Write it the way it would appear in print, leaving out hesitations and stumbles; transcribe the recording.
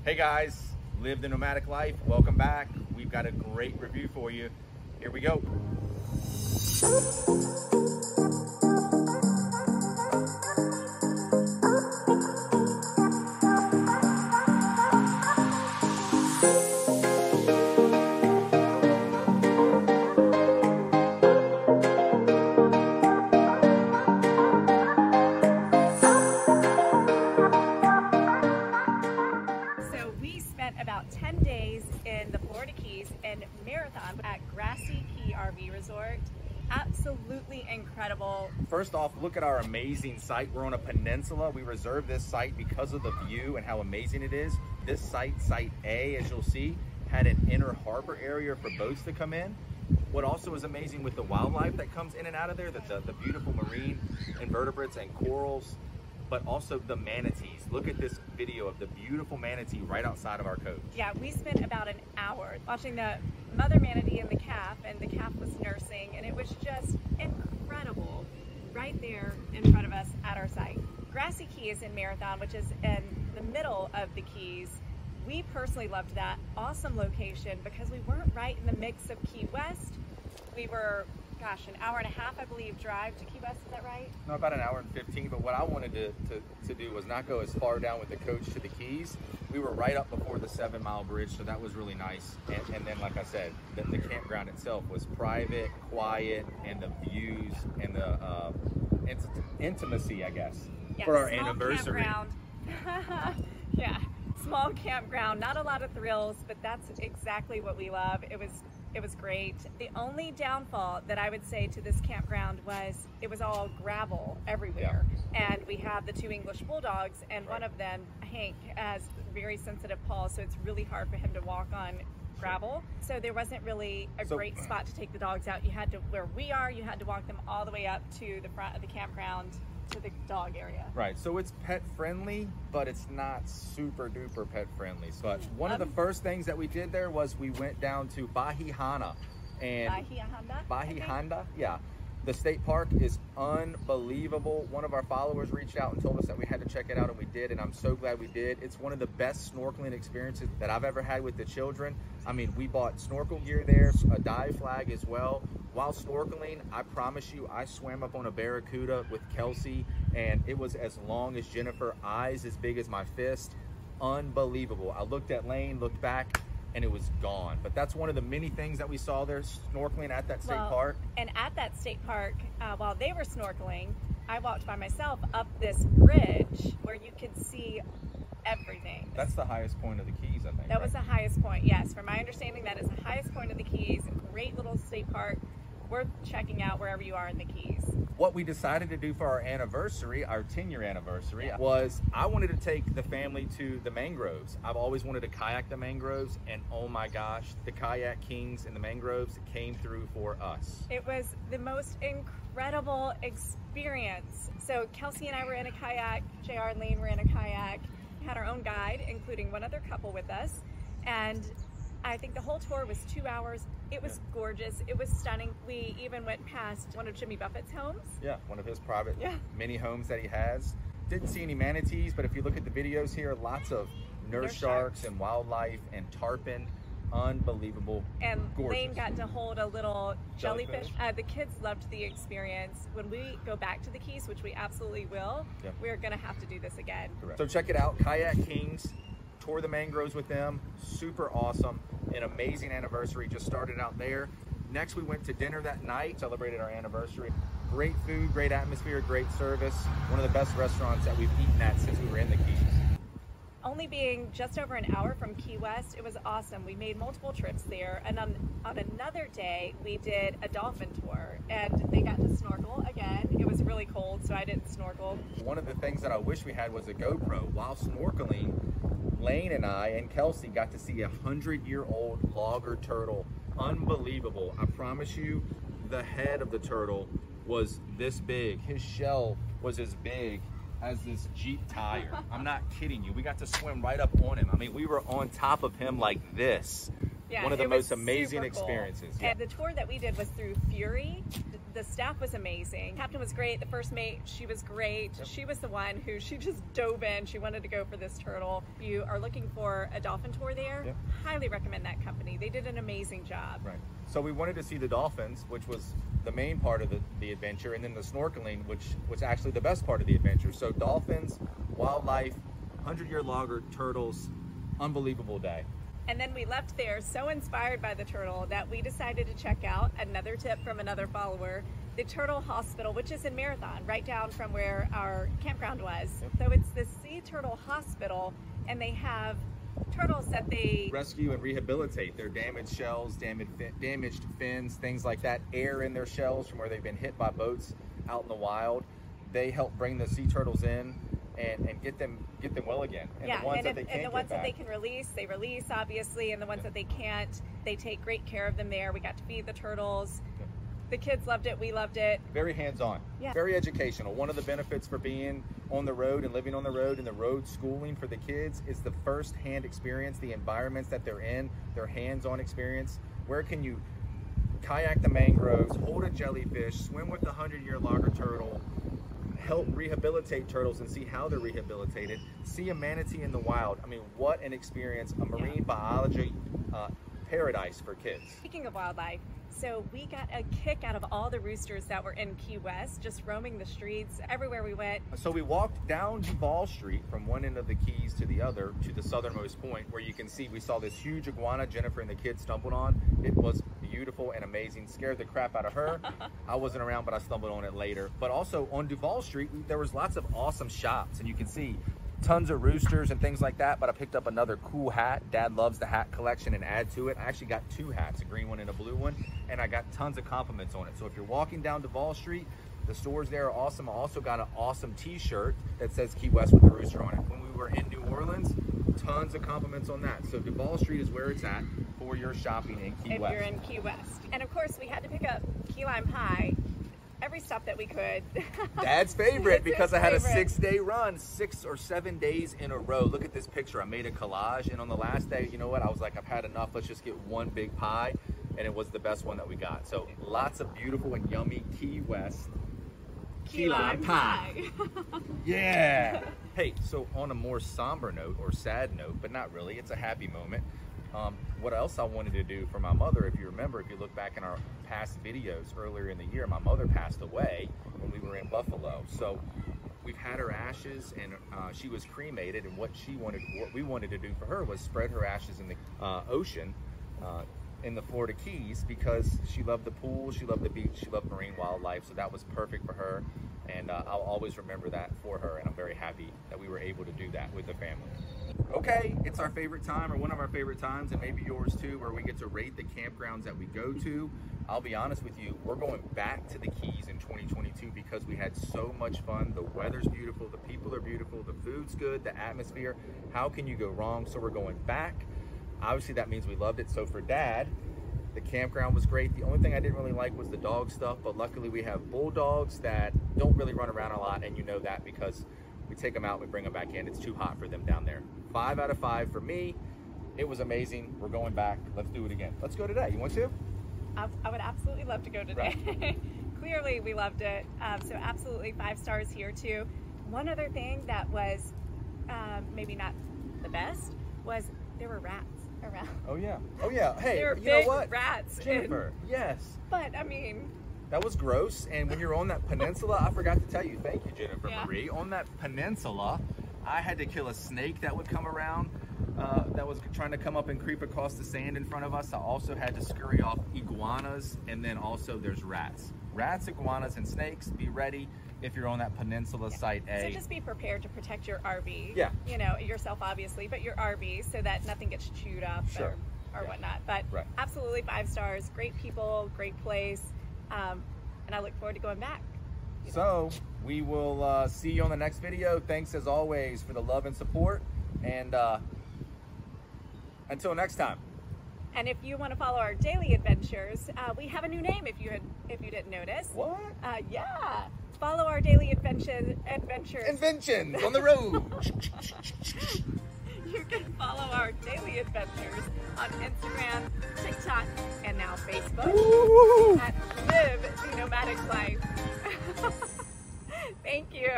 Hey guys, live the nomadic life. Welcome back. We've got a great review for you. Here we go. About 10 days in the Florida Keys and Marathon at Grassy Key RV Resort. Absolutely incredible. First off, look at our amazing site. We're on a peninsula. We reserved this site because of the view and how amazing it is. This site, Site A, as you'll see, had an inner harbor area for boats to come in. What also is amazing with the wildlife that comes in and out of there, the beautiful marine invertebrates and corals, but also the manatees. Look at this video of the beautiful manatee right outside of our coach. Yeah, we spent about an hour watching the mother manatee and the calf was nursing, and it was just incredible right there in front of us at our site. Grassy Key is in Marathon, which is in the middle of the Keys. We personally loved that awesome location because we weren't right in the mix of Key West. We were, gosh, an hour and a half, I believe, drive to Key West, is that right? No, about an hour and 15, but what I wanted to do was not go as far down with the coach to the Keys. We were right up before the 7 Mile Bridge, so that was really nice. And then, like I said, the campground itself was private, quiet, and the views and the intimacy, I guess, yeah, for our anniversary. Yeah, small campground, not a lot of thrills, but that's exactly what we love. It was great. The only downfall that I would say to this campground was it was all gravel everywhere. Yeah. And we have the 2 English bulldogs, and right. One of them, Hank, has very sensitive paws, so it's really hard for him to walk on gravel. So there wasn't really a great spot to take the dogs out. You had to, where we are, you had to walk them all the way up to the front of the campground to the dog area. Right, so it's pet friendly, but it's not super duper pet friendly. So one of the first things that we did there was we went down to Bahihana. And Bahihana, yeah. The state park is unbelievable. One of our followers reached out and told us that we had to check it out, and we did, and I'm so glad we did. It's one of the best snorkeling experiences that I've ever had with the children. I mean, we bought snorkel gear there, a dive flag as well. While snorkeling, I promise you, I swam up on a barracuda with Kelsey, and it was as long as Jennifer, eyes as big as my fist. Unbelievable. I looked at Lane, looked back, and it was gone. But that's one of the many things that we saw there snorkeling at that state park. And at that state park, while they were snorkeling, I walked by myself up this bridge where you could see everything. That's the highest point of the Keys, I think. That was the highest point, yes. From my understanding, that is the highest point of the Keys. Great little state park, worth checking out wherever you are in the Keys. What we decided to do for our anniversary, our 10-year anniversary, was I wanted to take the family to the mangroves. I've always wanted to kayak the mangroves, and oh my gosh, the kayak kings in the mangroves came through for us. It was the most incredible experience. So Kelsey and I were in a kayak, JR and Lane were in a kayak, we had our own guide, including one other couple with us, and I think the whole tour was 2 hours. It was gorgeous. It was stunning. We even went past one of Jimmy Buffett's homes. Yeah, one of his private mini homes that he has. Didn't see any manatees, but if you look at the videos here, lots of nurse sharks and wildlife and tarpon. Unbelievable. And gorgeous. Lane got to hold a little jellyfish. The kids loved the experience. When we go back to the Keys, which we absolutely will, we're going to have to do this again. Correct. So check it out, Kayak Kings. Tour the mangroves with them, super awesome. An amazing anniversary, just started out there. Next we went to dinner that night, celebrated our anniversary. Great food, great atmosphere, great service. One of the best restaurants that we've eaten at since we were in the Keys. Only being just over an hour from Key West, it was awesome. We made multiple trips there, and on another day we did a dolphin tour, and they got to snorkel again. It was really cold, so I didn't snorkel. One of the things that I wish we had was a GoPro. While snorkeling, Lane and I and Kelsey got to see a 100-year-old logger turtle. Unbelievable. I promise you, the head of the turtle was this big. His shell was as big as this Jeep tire. I'm not kidding you. We got to swim right up on him. I mean, we were on top of him like this. Yeah, one of the most amazing cool. experiences. Yeah. And the tour that we did was through Fury. The staff was amazing. Captain was great. The first mate, she was great. Yep. She was the one who she just dove in. She wanted to go for this turtle. If you are looking for a dolphin tour there, yep, highly recommend that company. They did an amazing job. Right. So we wanted to see the dolphins, which was the main part of the adventure, and then the snorkeling, which was actually the best part of the adventure. So dolphins, wildlife, 100-year logger, turtles, unbelievable day. And then we left there so inspired by the turtle that we decided to check out, another tip from another follower, the Turtle Hospital, which is in Marathon, right down from where our campground was. Yep. So it's the Sea Turtle Hospital, and they have turtles that they rescue and rehabilitate. Their damaged shells, damaged fins, things like that, air in their shells from where they've been hit by boats out in the wild. They help bring the sea turtles in and get them well again. And yeah, the ones and, that they can't and the ones get that they can release, they release, obviously, and the ones that they can't, they take great care of them there. We got to feed the turtles. Yep. The kids loved it, we loved it. Very hands-on, yeah, very educational. One of the benefits for being on the road and living on the road and the road schooling for the kids is the first-hand experience, the environments that they're in, their hands-on experience. Where can you kayak the mangroves, hold a jellyfish, swim with the 100-year logger turtle, help rehabilitate turtles and see how they're rehabilitated, see a manatee in the wild. I mean, what an experience, a marine biology paradise for kids. Speaking of wildlife, so we got a kick out of all the roosters that were in Key West, just roaming the streets everywhere we went. So we walked down Duval Street from one end of the Keys to the other, to the southernmost point, where you can see we saw this huge iguana Jennifer and the kids stumbled on. It was beautiful and amazing, scared the crap out of her. I wasn't around, but I stumbled on it later. But also on Duval Street, there was lots of awesome shops, and you can see tons of roosters and things like that. But I picked up another cool hat. Dad loves the hat collection, and add to it, I actually got 2 hats, a green one and a blue one, and I got tons of compliments on it. So if you're walking down Duval Street, the stores there are awesome. I also got an awesome t-shirt that says Key West with the rooster on it. When we were in New Orleans, tons of compliments on that. So Duval Street is where it's at for your shopping in Key West. If you're in Key West. And of course, we had to pick up key lime pie every stop that we could. Dad's favorite, because I had a 6-day run, 6 or 7 days in a row. Look at this picture. I made a collage, and on the last day, you know what? I was like, I've had enough. Let's just get one big pie, and it was the best one that we got. So lots of beautiful and yummy Key West key lime pie. Yeah. Hey, so on a more somber note, or sad note, but not really, it's a happy moment. What else I wanted to do for my mother, if you remember, if you look back in our past videos earlier in the year, my mother passed away when we were in Buffalo. So we've had her ashes, and she was cremated, and what we wanted to do for her was spread her ashes in the ocean in the Florida Keys, because she loved the pool, she loved the beach, she loved marine wildlife. So that was perfect for her, and I'll always remember that for her, and I'm very happy that we were able to do that with the family. Okay, it's our favorite time, or one of our favorite times, and maybe yours too, where we get to rate the campgrounds that we go to. I'll be honest with you, we're going back to the Keys in 2022 because we had so much fun. The weather's beautiful, the people are beautiful, the food's good, the atmosphere. How can you go wrong? So we're going back. Obviously that means we loved it. So for Dad, the campground was great. The only thing I didn't really like was the dog stuff, but luckily we have bulldogs that don't really run around a lot, and you know that because we take them out, we bring them back in. It's too hot for them down there. 5 out of 5 for me. It was amazing. We're going back. Let's do it again. Let's go today. You want to? I would absolutely love to go today. Right. Clearly we loved it. So absolutely 5 stars here too. One other thing that was maybe not the best was there were rats around. Oh yeah. Oh yeah. Hey, there were you know big what? Rats. Jennifer, yes. But I mean, that was gross. And when you're on that peninsula, I forgot to tell you, thank you, Jennifer Marie. On that peninsula, I had to kill a snake that would come around, that was trying to come up and creep across the sand in front of us. I also had to scurry off iguanas, and then also there's rats. Rats, iguanas, and snakes, be ready if you're on that peninsula site A. So just be prepared to protect your RV. Yeah. You know, yourself obviously, but your RV, so that nothing gets chewed up or whatnot. But absolutely 5 stars, great people, great place, and I look forward to going back. So we will see you on the next video. Thanks as always for the love and support, and until next time. And if you want to follow our daily adventures, we have a new name if you didn't notice. What? Yeah. Follow our daily adventures. Inventions on the road. You can follow our daily adventures on Instagram, TikTok, and now Facebook at Live the Nomadic Life. Thank you.